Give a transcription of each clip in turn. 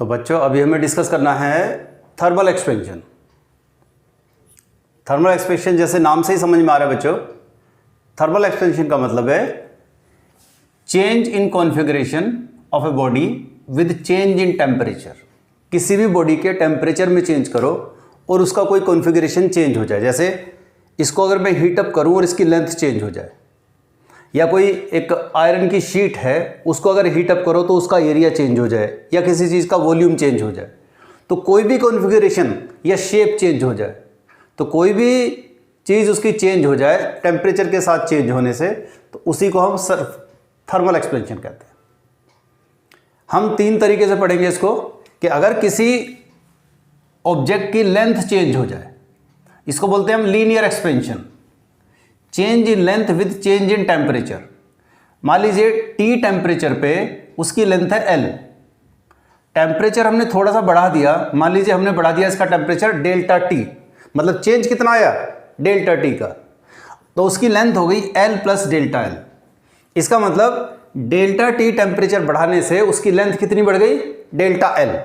तो बच्चों अभी हमें डिस्कस करना है थर्मल एक्सपेंशन। थर्मल एक्सपेंशन जैसे नाम से ही समझ में आ रहा है बच्चों, थर्मल एक्सपेंशन का मतलब है change in configuration of a body with change in temperature. किसी भी बॉडी के टेम्परेचर में चेंज करो और उसका कोई कॉन्फ़िगरेशन चेंज हो जाए। जैसे इसको अगर मैं हीट अप करूँ और इसकी लेंथ चेंज हो जाए, या कोई एक आयरन की शीट है उसको अगर हीट अप करो तो उसका एरिया चेंज हो जाए, या किसी चीज़ का वॉल्यूम चेंज हो जाए, तो कोई भी कॉन्फ़िगरेशन या शेप चेंज हो जाए, तो कोई भी चीज़ उसकी चेंज हो जाए टेम्परेचर के साथ चेंज होने से, तो उसी को हम थर्मल एक्सपेंशन कहते हैं। हम तीन तरीके से पढ़ेंगे इसको कि अगर किसी ऑब्जेक्ट की लेंथ चेंज हो जाए, इसको बोलते हैं हम linear expansion. Change in length with change in temperature. मान लीजिए T टेम्परेचर पे उसकी लेंथ है L, टेम्परेचर हमने थोड़ा सा बढ़ा दिया, मान लीजिए हमने बढ़ा दिया इसका टेम्परेचर डेल्टा T, मतलब चेंज कितना आया डेल्टा T का, तो उसकी लेंथ हो गई L प्लस डेल्टा L। इसका मतलब डेल्टा T टेम्परेचर बढ़ाने से उसकी लेंथ कितनी बढ़ गई डेल्टा L।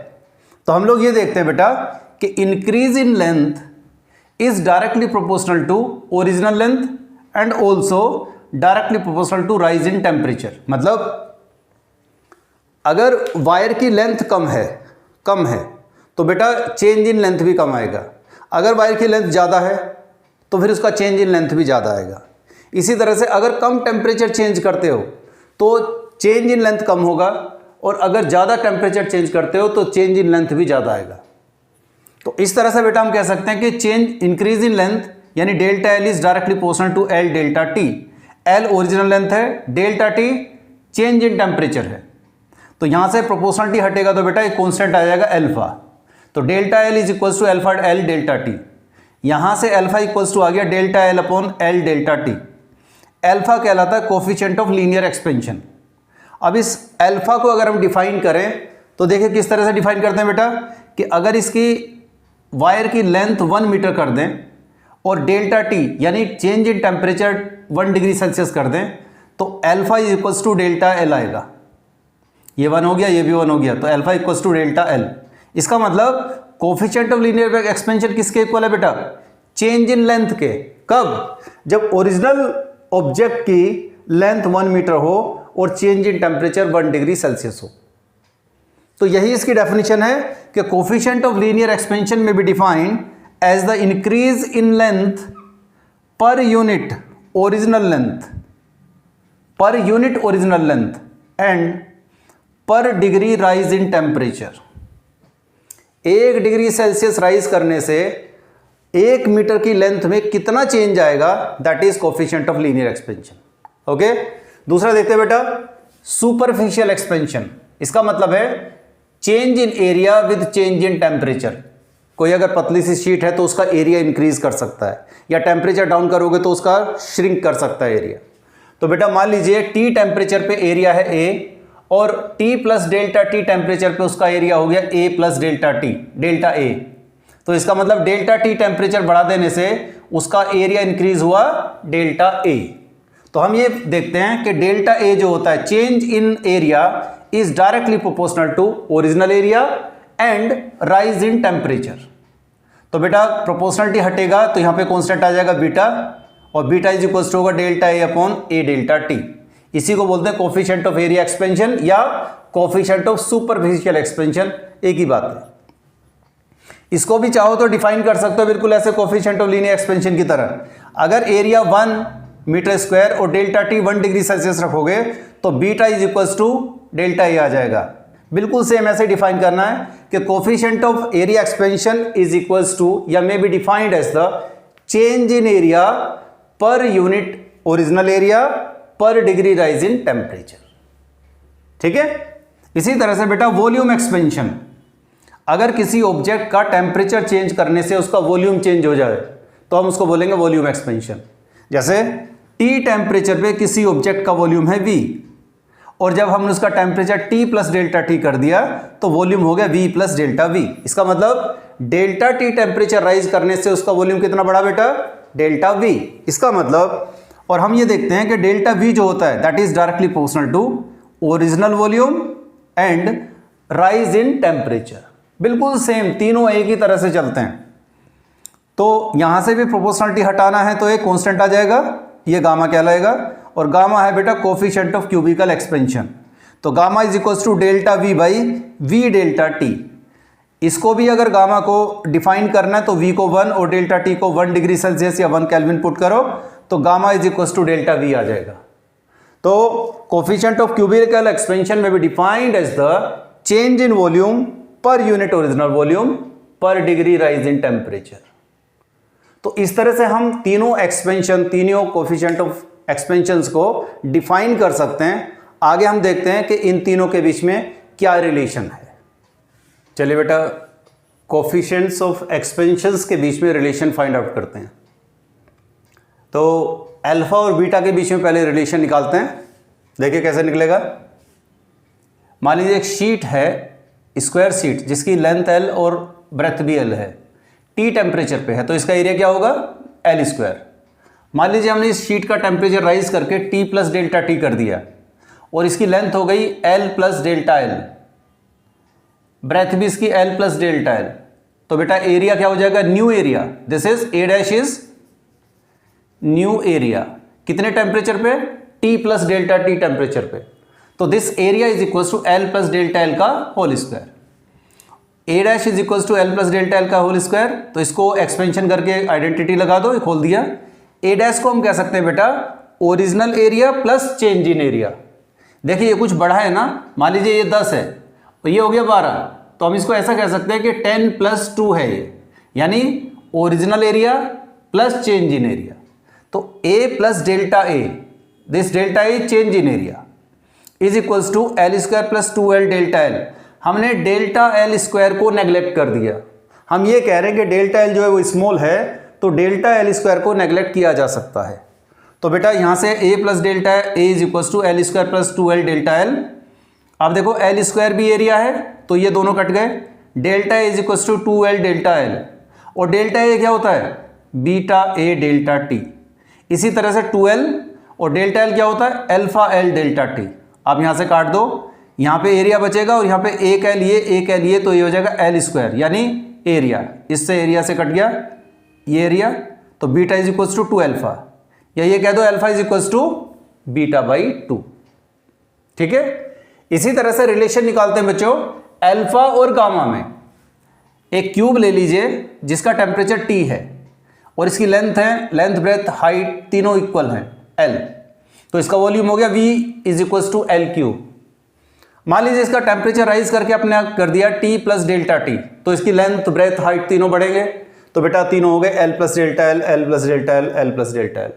तो हम लोग ये देखते हैं बेटा कि increase in length is directly proportional to original length and also directly proportional to rise in temperature. मतलब अगर वायर की लेंथ कम है तो बेटा चेंज इन लेंथ भी कम आएगा। अगर वायर की लेंथ ज़्यादा है तो फिर उसका चेंज इन लेंथ भी ज़्यादा आएगा। इसी तरह से अगर कम टेम्परेचर चेंज करते हो तो चेंज इन लेंथ कम होगा, और अगर ज़्यादा टेम्परेचर चेंज करते हो तो चेंज इन लेंथ भी ज़्यादा आएगा। तो इस तरह से बेटा हम कह सकते हैं कि चेंज इंक्रीज इन लेंथ यानी delta L is directly proportional to L delta T। L original length है, delta T change in temperature है। तो यहाँ से प्रोपोर्शनलिटी हटेगा तो बेटा एक कॉन्स्टेंट आ जाएगा अल्फा। तो delta L is equals to alpha L delta T। यहाँ से अल्फा इक्वल्स टू आ गया delta L upon L delta T। Alpha कहलाता है कोफिशिएंट ऑफ लीनियर एक्सपेंशन। अब इस अल्फा को अगर हम डिफाइन करें तो देखिए किस तरह से डिफाइन करते हैं बेटा कि अगर इसकी वायर की लेंथ 1 मीटर कर दें और डेल्टा T यानी change in temperature 1 degree Celsius कर दें, तो alpha is equals to delta L आएगा। ये 1 हो गया, ये भी 1 हो गया, तो alpha equals to delta L। इसका मतलब कोफिशिएंट ऑफ लीनियर एक्सपेंशन किसके इक्वल है बेटा, चेंज इन लेंथ के। कब, जब ओरिजिनल ऑब्जेक्ट की लेंथ 1 मीटर हो और change in temperature 1 degree Celsius हो। तो यही इसकी डेफिनेशन है कि कोफिशिएंट ऑफ लीनियर एक्सपेंशन में be defined as the increase in length per unit original length and per degree rise in temperature. 1 degree Celsius rise करने से 1 मीटर की लेंथ में कितना चेंज आएगा, that is coefficient of linear expansion. Okay, दूसरा देखते हैं बेटा सुपरफिशियल एक्सपेंशन। इसका मतलब है change in area with change in temperature. कोई अगर पतली सी शीट है तो उसका एरिया इंक्रीज कर सकता है, या टेम्परेचर डाउन करोगे तो उसका श्रिंक कर सकता है एरिया। तो बेटा मान लीजिए T टेम्परेचर पे एरिया है A, और T plus delta T temperature पे उसका एरिया हो गया A plus delta T delta A। तो इसका मतलब डेल्टा T टेम्परेचर बढ़ा देने से उसका एरिया इंक्रीज हुआ डेल्टा A। तो हम ये देखते हैं कि डेल्टा A जो होता है change in area is directly proportional to original area and rise in temperature. तो बेटा प्रोपोर्शनलिटी हटेगा तो यहां पे कांस्टेंट आ जाएगा बीटा, और बीटा इज इक्वल्स टू होगा delta A upon A delta T। इसी को बोलते हैं कोफिशिएंट ऑफ एरिया एक्सपेंशन या कोफिशिएंट ऑफ सुपरफिशियल एक्सपेंशन, एक ही बात है। इसको भी चाहो तो डिफाइन कर सकते हो बिल्कुल ऐसे कोफिशिएंट ऑफ लीनियर एक्सपेंशन की तरह। अगर एरिया 1 मीटर स्क्वायर और डेल्टा T 1 डिग्री सेल्सियस रखोगे तो beta is equals to delta A आ जाएगा। बिल्कुल सेम ऐसे डिफाइन करना है कि coefficient of area expansion is equals to या may be defined as the change in area per unit original area per degree rise in temperature. ठीक है, इसी तरह से बेटा वॉल्यूम एक्सपेंशन। अगर किसी ऑब्जेक्ट का टेम्परेचर चेंज करने से उसका वॉल्यूम चेंज हो जाए तो हम उसको बोलेंगे वॉल्यूम एक्सपेंशन। जैसे T टेम्परेचर पे किसी ऑब्जेक्ट का वॉल्यूम है V, और जब हमने उसका temperature T plus delta T कर दिया तो वॉल्यूम हो गया V प्लस डेल्टा V। इसका मतलब डेल्टा T टेम्परेचर राइज करने से उसका वॉल्यूम कितना बढ़ा बेटा, डेल्टा V। इसका मतलब, और हम ये देखते हैं कि डेल्टा V जो होता है that is directly proportional to original volume and rise in temperature, बिल्कुल सेम, तीनों एक ही तरह से चलते हैं। तो यहां से भी प्रोपोर्शनलिटी हटाना है तो एक कांस्टेंट आ जाएगा, ये गामा कहलाएगा, और गामा है बेटा कोफिशिएंट ऑफ क्यूबिकल एक्सपेंशन। तो gamma is equal to delta V by V delta T. इसको भी अगर गामा को डिफाइन करना है तो वी को 1 और डेल्टा टी को 1 डिग्री सेल्सियस या 1 केल्विन पुट करो तो gamma is equal to delta V आ जाएगा। तो कोफिशिएंट ऑफ क्यूबिकल एक्सपेंशन में भी defined as the change in volume per unit original volume per degree rise in temperature. तो इस तरह से हम तीनों एक्सपेंशन, तीनों कोफिशिएंट ऑफ एक्सपेंशंस को डिफाइन कर सकते हैं। आगे हम देखते हैं कि इन तीनों के बीच में क्या रिलेशन है। चलिए बेटा, कोफिशिएंट्स ऑफ एक्सपेंशंस के बीच में रिलेशन फाइंड आउट करते हैं। तो अल्फा और बीटा के बीच में पहले रिलेशन निकालते हैं। देखिए कैसे निकलेगा। मान लीजिए एक शीट है, स्क्वायर शीट, जिसकी लेंथ एल और ब्रेथ भी एल है, टी टेम्परेचर पे है, तो इसका एरिया क्या होगा, एल स्क्वायर। मान लीजिए हमने इस शीट का टेम्परेचर राइज करके टी प्लस डेल्टा टी कर दिया और इसकी लेंथ हो गई L plus delta L, breadth भी इसकी एल प्लस डेल्टा एल। तो बेटा एरिया क्या हो जाएगा, new area. This is A dash is new area. कितने टेम्परेचर पे, T plus delta T temperature पे। तो this area is equal to L plus delta L का whole square. A dash is equal to L plus delta L का whole square. तो इसको expansion करके identity लगा दो, खोल दिया। ए डैश को हम कह सकते हैं बेटा original area plus change in area. देखिए ये कुछ बड़ा है ना, मान लीजिए ये 10 है तो ये हो गया 12, तो हम इसको ऐसा कह सकते हैं कि 10 प्लस 2 है ये, यानी original area plus change in area. तो A plus delta A, this delta A change in area is equals to L square plus 2l delta L. हमने डेल्टा एल स्क्वायर को नेग्लेक्ट कर दिया। हम ये कह रहे हैं कि डेल्टा एल जो है वो स्मॉल है, तो डेल्टा एल स्क्वायर को नेग्लेक्ट किया जा सकता है। तो बेटा यहाँ से A plus delta A is equals to L square plus 2l delta L. अब देखो एल स्क्वायर भी एरिया है तो ये दोनों कट गए। Delta A is equals to 2l delta L, और डेल्टा ए क्या होता है, बीटा ए डेल्टा टी। इसी तरह से 2l और डेल्टा एल क्या होता है, अल्फा एल डेल्टा टी। आप यहाँ से काट दो, यहाँ पे एरिया बचेगा और यहाँ पे एक एल ये, तो ये हो जाएगा एल स्क्वायर यानी एरिया। इससे एरिया से कट गया ये एरिया, तो beta is equals to 2 alpha, या ये कह दो alpha is equals to beta by 2। ठीक है, इसी तरह से रिलेशन निकालते हैं बच्चों अल्फा और गामा में। एक क्यूब ले लीजिए जिसका टेम्परेचर T है और इसकी लेंथ है, लेंथ ब्रेथ हाइट तीनों इक्वल हैं L, तो इसका वॉल्यूम हो गया V is equals to L cube. मान लीजिए इसका टेम्परेचर राइज करके अपने कर दिया T प्लस डेल्टा टी, तो इसकी लेंथ ब्रेथ हाइट तीनों बढ़ेंगे, तो बेटा तीनों हो गए L plus delta L, L plus delta L, L plus delta L.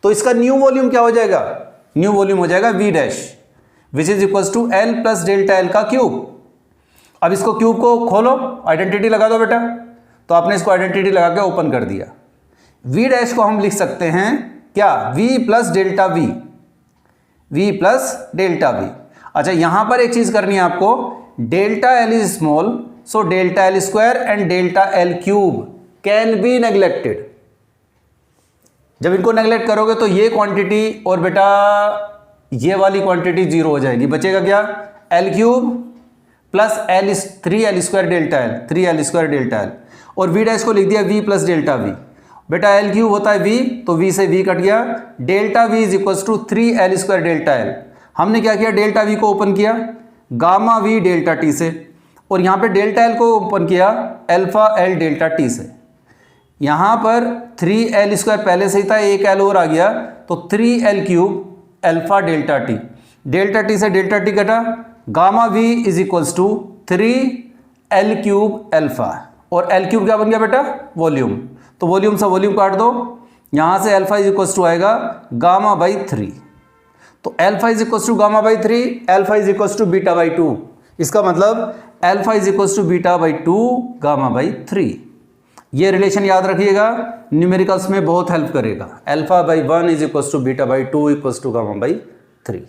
तो इसका न्यू वॉल्यूम क्या हो जाएगा, न्यू वॉल्यूम हो जाएगा V dash which is equals to L plus delta L का क्यूब। अब इसको क्यूब को खोलो, आइडेंटिटी लगा दो बेटा, तो आपने इसको आइडेंटिटी लगा के ओपन कर दिया। V डैश को हम लिख सकते हैं क्या, V plus delta V, V plus delta V। अच्छा यहां पर एक चीज करनी है आपको, delta L is small, so delta L square and delta L cube can be neglected. जब इनको नेग्लेक्ट करोगे तो ये क्वांटिटी और बेटा ये वाली क्वांटिटी जीरो हो जाएगी, बचेगा क्या, L cube plus L 3l square delta L, 3l square delta L, और V डैश को लिख दिया V प्लस डेल्टा V। बेटा एल क्यूब होता है V, तो V से V कट गया, delta V is equals to 3l square delta L. हमने क्या किया, डेल्टा V को ओपन किया गामा V डेल्टा T से, और यहाँ पे डेल्टा L को ओपन किया अल्फा L डेल्टा T से। यहाँ पर 3l स्क्वायर पहले से ही था, एक L और आ गया, तो 3l cube alpha delta T, delta T से डेल्टा T कटा, gamma V is equals to 3l cube alpha, और L क्यूब क्या बन गया बेटा, वॉल्यूम। तो वॉल्यूम से वॉल्यूम काट दो, यहाँ से अल्फा इज इक्वल्स टू आएगा गामा बाई 3, तो alpha is equals to gamma by 3, alpha is equals to beta by 2। इसका मतलब alpha is equals to beta by 2 gamma by 3। ये रिलेशन याद रखिएगा, न्यूमेरिकल्स में बहुत हेल्प करेगा। Alpha by 1 is equals to beta by 2 equals to gamma by 3।